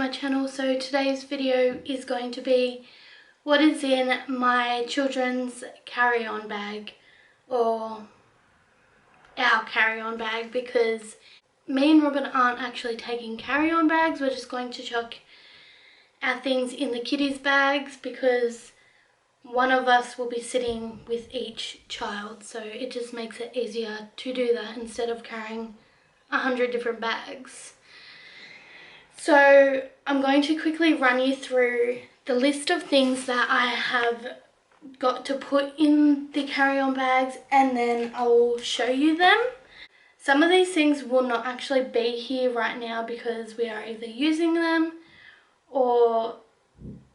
my channel. So today's video is going to be what is in my children's carry-on bag, or our carry-on bag, because me and Robin aren't actually taking carry-on bags. We're just going to chuck our things in the kiddies bags because one of us will be sitting with each child, so it just makes it easier to do that instead of carrying 100 different bags. So I'm going to quickly run you through the list of things that I have got to put in the carry-on bags, and then I will show you them. Some of these things will not actually be here right now because we are either using them or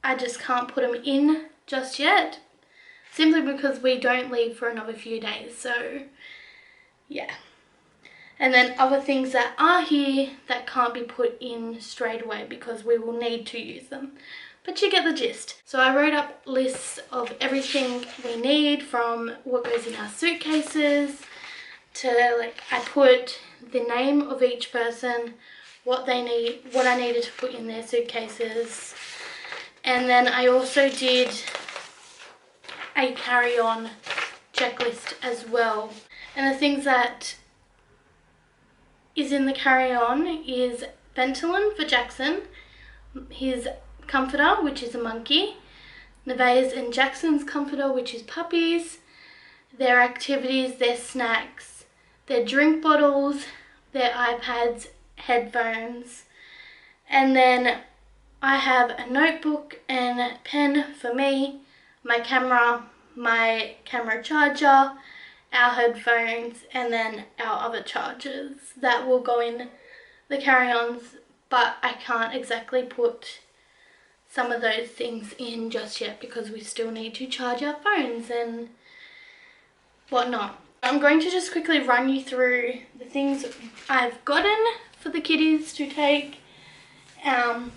I just can't put them in just yet, simply because we don't leave for another few days. So yeah. And then other things that are here that can't be put in straight away because we will need to use them. But you get the gist. So I wrote up lists of everything we need, from what goes in our suitcases to, like, I put the name of each person, what they need, what I needed to put in their suitcases. And then I also did a carry-on checklist as well. And the things that is in the carry-on is Ventolin for Jaxon, his comforter, which is a monkey, Nevaeh's and Jaxon's comforter, which is puppies, their activities, their snacks, their drink bottles, their iPads, headphones, and then I have a notebook and pen for me, my camera charger, our headphones, and then our other chargers that will go in the carry-ons, but I can't exactly put some of those things in just yet because we still need to charge our phones and whatnot. I'm going to just quickly run you through the things I've gotten for the kiddies to take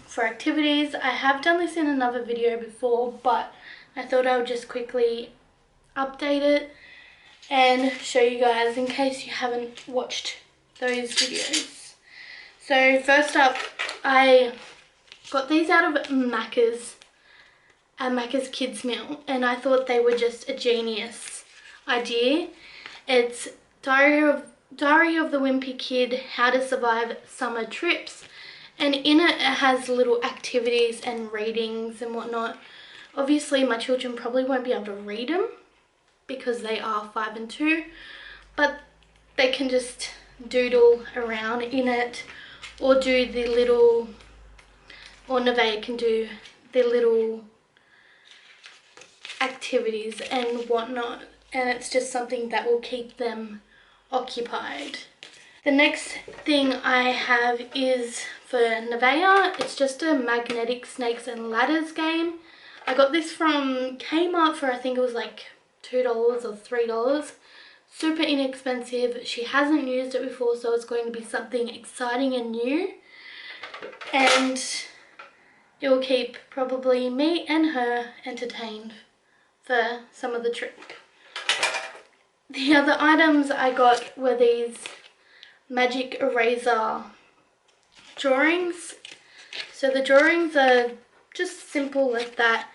for activities. I have done this in another video before, but I thought I would just quickly update it and show you guys in case you haven't watched those videos. So first up, I got these out of Macca's kids meal, and I thought they were just a genius idea. It's Diary of the Wimpy Kid, How to Survive Summer Trips, and in it has little activities and readings and whatnot. Obviously my children probably won't be able to read them because they are 5 and 2, but they can just doodle around in it, or do the little, or Nevaeh can do the little activities and whatnot, and it's just something that will keep them occupied. The next thing I have is for Nevaeh. It's just a magnetic snakes and ladders game. I got this from Kmart for, I think it was like $2 or $3. Super inexpensive. She hasn't used it before, so it's going to be something exciting and new, and it will keep probably me and her entertained for some of the trip. The other items I got were these magic eraser drawings. So the drawings are just simple like that,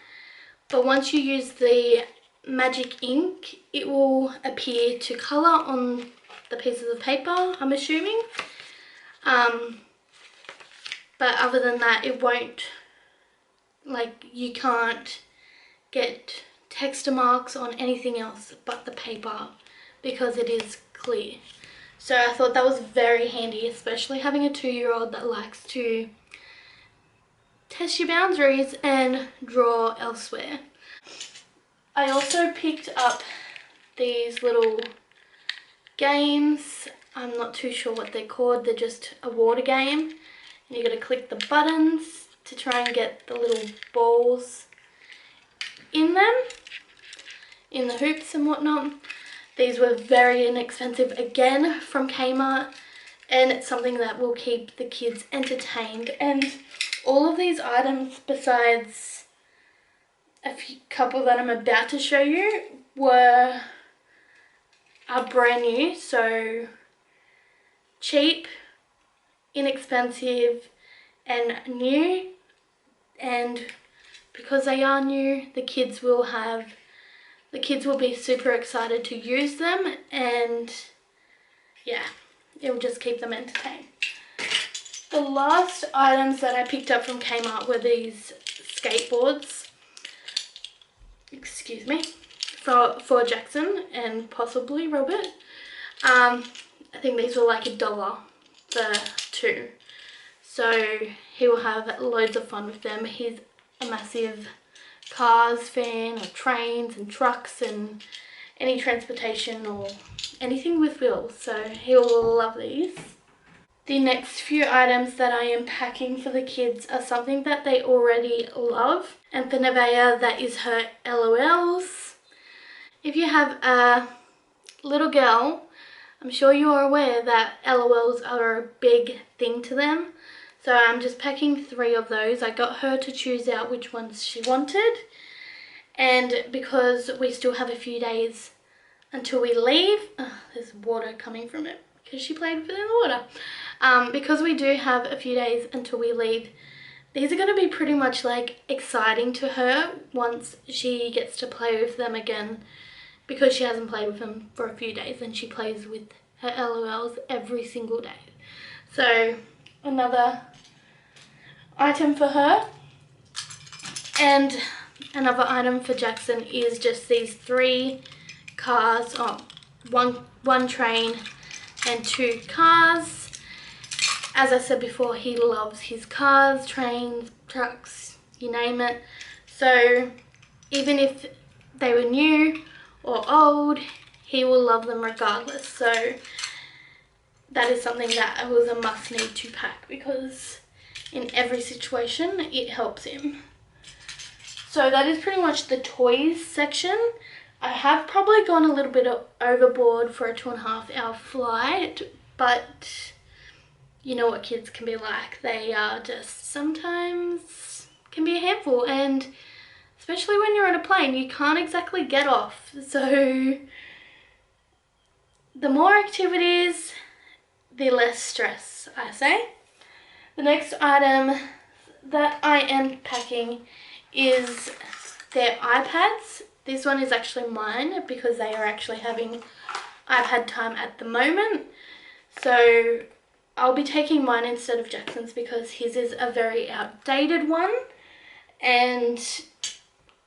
but once you use the magic ink, it will appear to colour on the pieces of paper, I'm assuming. But other than that, it won't, like, you can't get texture marks on anything else but the paper because it is clear. So I thought that was very handy, especially having a 2-year-old that likes to test your boundaries and draw elsewhere. I also picked up these little games. I'm not too sure what they're called. They're just a water game, and you got to click the buttons to try and get the little balls in them, in the hoops and whatnot. These were very inexpensive, again from Kmart, and it's something that will keep the kids entertained. And all of these items, besides a couple that I'm about to show you, are brand new, so cheap, inexpensive, and new, and because they are new, the kids will be super excited to use them, and yeah, it will just keep them entertained. The last items that I picked up from Kmart were these skateboards, excuse me, for Jaxon and possibly Robert. I think these were like $1 for 2. So he will have loads of fun with them. He's a massive cars fan, or trains and trucks and any transportation or anything with wheels. So he will love these. The next few items that I am packing for the kids are something that they already love. And for Nevaeh, that is her LOLs. If you have a little girl, I'm sure you are aware that LOLs are a big thing to them. So I'm just packing 3 of those. I got her to choose out which ones she wanted. And because we still have a few days until we leave, there's water coming from it because she played with it in the water. Because we do have a few days until we leave, these are going to be pretty much like exciting to her once she gets to play with them again, because she hasn't played with them for a few days and she plays with her LOLs every single day. So another item for her. And another item for Jaxon is just these 3 cars, one train and 2 cars. As I said before, he loves his cars, trains, trucks, you name it. So even if they were new or old, he will love them regardless. So that is something that was a must need to pack, because in every situation it helps him. So that is pretty much the toys section. I have probably gone a little bit overboard for a 2.5-hour flight, but you know what kids can be like. They are just sometimes can be a handful, and especially when you're on a plane, you can't exactly get off. So the more activities, the less stress, I say. The next item that I am packing is their iPads. This one is actually mine because they are actually having iPad time at the moment. So I'll be taking mine instead of Jaxon's because his is a very outdated one and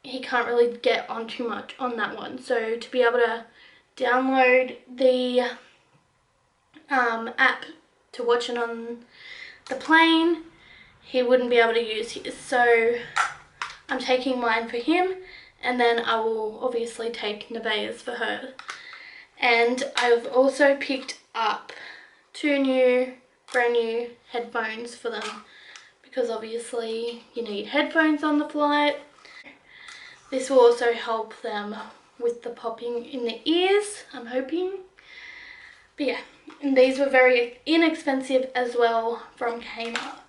he can't really get on too much on that one. So to be able to download the app to watch it on the plane, he wouldn't be able to use his. So I'm taking mine for him, and then I will obviously take Nevaeh's for her. And I've also picked up 2 brand new headphones for them, because obviously you need headphones on the flight. This will also help them with the popping in the ears, I'm hoping. But yeah, and these were very inexpensive as well from Kmart.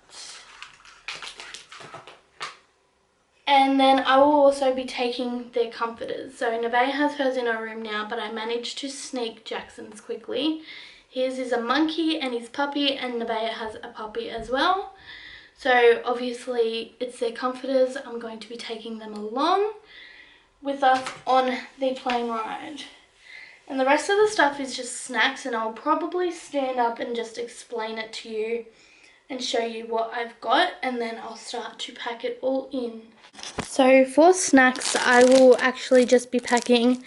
And then I will also be taking their comforters. So Nevaeh has hers in her room now, but I managed to sneak Jaxon's quickly. His is a monkey and his puppy, and Nevaeh has a puppy as well. So obviously it's their comforters. I'm going to be taking them along with us on the plane ride. And the rest of the stuff is just snacks, and I'll probably stand up and just explain it to you and show you what I've got, and then I'll start to pack it all in. So for snacks, I will actually just be packing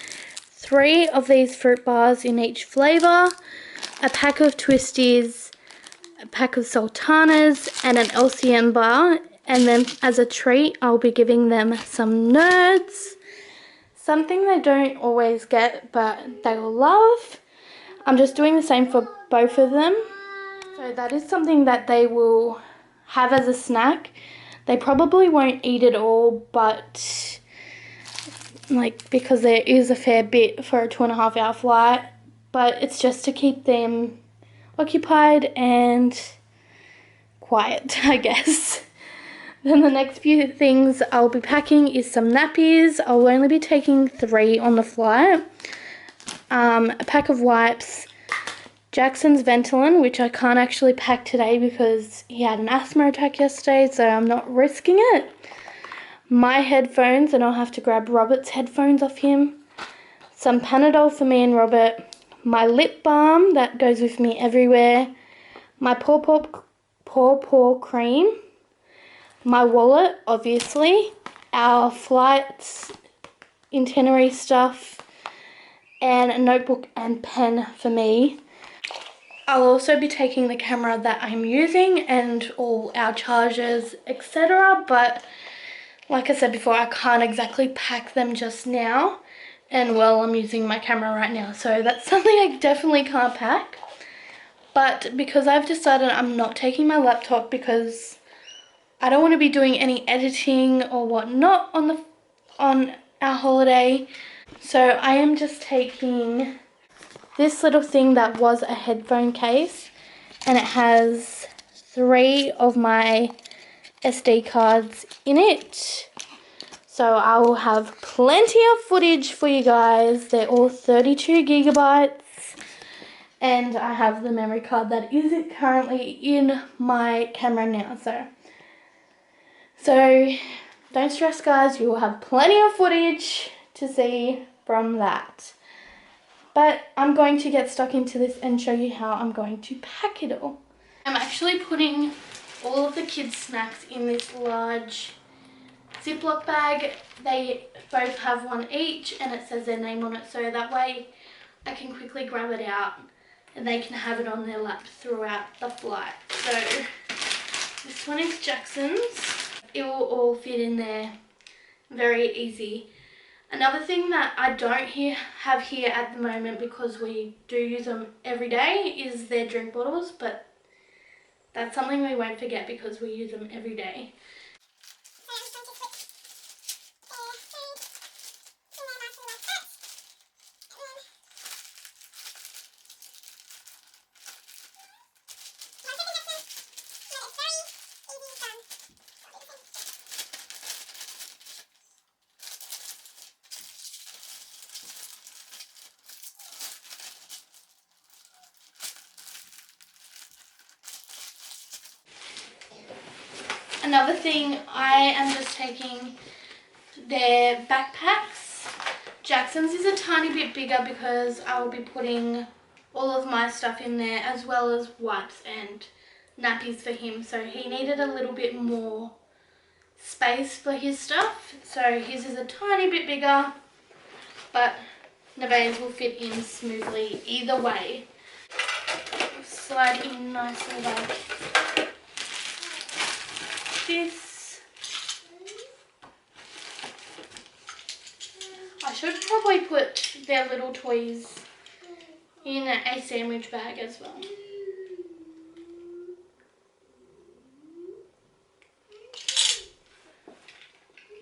3 of these fruit bars in each flavour, a pack of Twisties, a pack of Sultanas, and an LCM bar. And then as a treat, I'll be giving them some Nerds, something they don't always get but they will love. I'm just doing the same for both of them. So that is something that they will have as a snack. They probably won't eat it all, but like, because there is a fair bit for a 2.5-hour flight, but it's just to keep them occupied and quiet, I guess. Then the next few things I'll be packing is some nappies. I'll only be taking 3 on the flight. A pack of wipes, Jaxon's Ventolin, which I can't actually pack today because he had an asthma attack yesterday, so I'm not risking it. My headphones, and I'll have to grab Robert's headphones off him. Some Panadol for me and Robert. My lip balm that goes with me everywhere. My paw cream. My wallet, obviously. Our flights, itinerary stuff. And a notebook and pen for me. I'll also be taking the camera that I'm using and all our chargers, etc. But like I said before, I can't exactly pack them just now. And well, I'm using my camera right now, so that's something I definitely can't pack. But because I've decided I'm not taking my laptop because I don't want to be doing any editing or whatnot on our holiday. So I am just taking this little thing that was a headphone case, and it has 3 of my SD cards in it. So I will have plenty of footage for you guys. They're all 32 gigabytes. And I have the memory card that isn't currently in my camera now. So don't stress, guys. You will have plenty of footage to see from that. But I'm going to get stuck into this and show you how I'm going to pack it all. I'm actually putting all of the kids' snacks in this large Ziploc bag. They both have one each and it says their name on it, so that way I can quickly grab it out and they can have it on their lap throughout the flight. So this one is Jaxon's. It will all fit in there very easy. Another thing that I don't have here at the moment, because we do use them every day, is their drink bottles, but that's something we won't forget because we use them every day. Another thing, I am just taking their backpacks. Jaxon's is a tiny bit bigger because I will be putting all of my stuff in there, as well as wipes and nappies for him. So he needed a little bit more space for his stuff. So his is a tiny bit bigger, but Nevaeh's will fit in smoothly either way. Slide in nicely like this. I should probably put their little toys in a sandwich bag as well.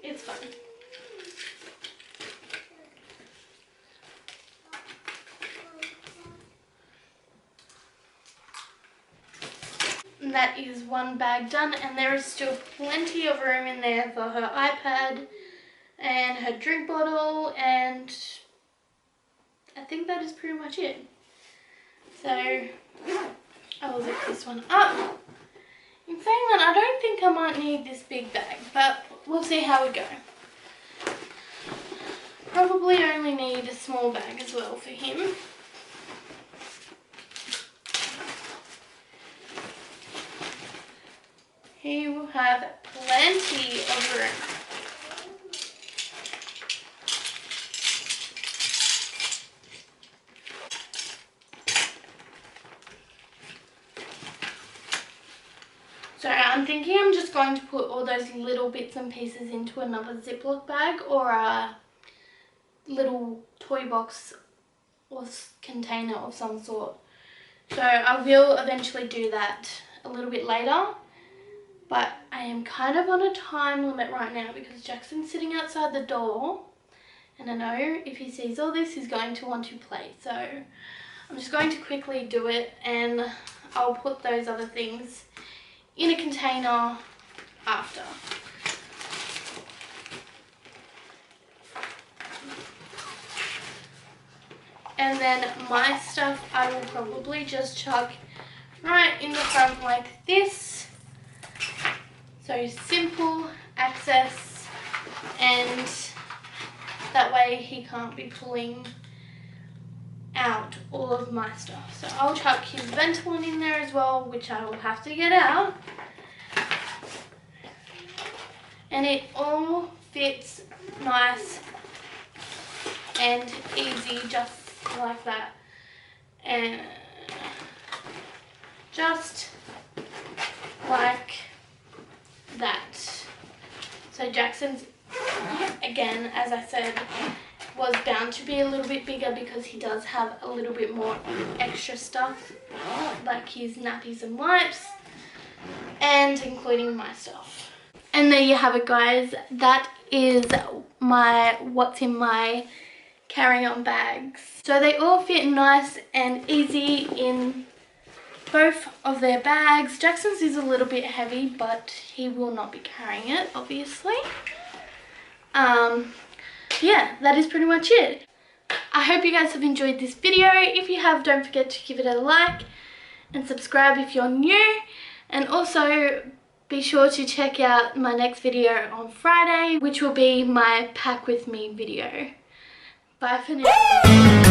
It's fun. And that is one bag done, and there is still plenty of room in there for her iPad and her drink bottle, and I think that is pretty much it. So I will zip this one up. In saying that, I don't think I might need this big bag, but we'll see how we go. Probably only need a small bag as well for him. He will have plenty of room. So I'm thinking I'm just going to put all those little bits and pieces into another Ziploc bag or a little toy box or container of some sort. So I will eventually do that a little bit later, but I am kind of on a time limit right now because Jaxon's sitting outside the door, and I know if he sees all this he's going to want to play. So I'm just going to quickly do it, and I'll put those other things in a container after. And then my stuff I will probably just chuck right in the front like this. So simple access, and that way he can't be pulling out all of my stuff. So I'll chuck his Ventolin in there as well, which I will have to get out. And it all fits nice and easy, just like that. And just like that. So Jaxon's, again, as I said, was bound to be a little bit bigger because he does have a little bit more extra stuff, like his nappies and wipes, and including my stuff. And there you have it, guys. That is what's in my carry-on bags. So they all fit nice and easy in both of their bags. Jaxon's is a little bit heavy, but he will not be carrying it, obviously. Yeah, that is pretty much it. I hope you guys have enjoyed this video. If you have, don't forget to give it a like and subscribe if you're new. And also be sure to check out my next video on Friday, which will be my pack with me video. Bye for now.